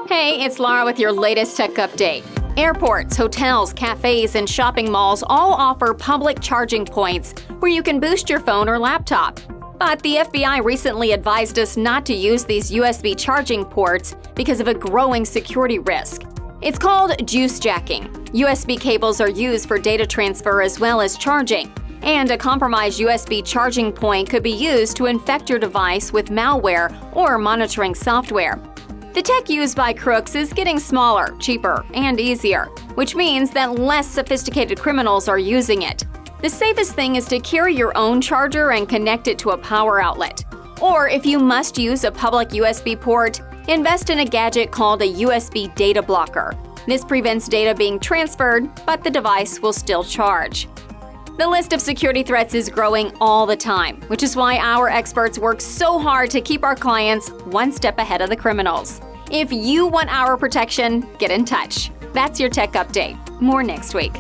Hey, it's Laura with your latest tech update. Airports, hotels, cafes, and shopping malls all offer public charging points where you can boost your phone or laptop. But the FBI recently advised us not to use these USB charging ports because of a growing security risk. It's called juice-jacking. USB cables are used for data transfer as well as charging, and a compromised USB charging point could be used to infect your device with malware or monitoring software. The tech used by crooks is getting smaller, cheaper, and easier, which means that less sophisticated criminals are using it. The safest thing is to carry your own charger and connect it to a power outlet. Or if you must use a public USB port, invest in a gadget called a USB data blocker. This prevents data being transferred, but the device will still charge. The list of security threats is growing all the time, which is why our experts work so hard to keep our clients one step ahead of the criminals. If you want our protection, get in touch. That's your tech update. More next week.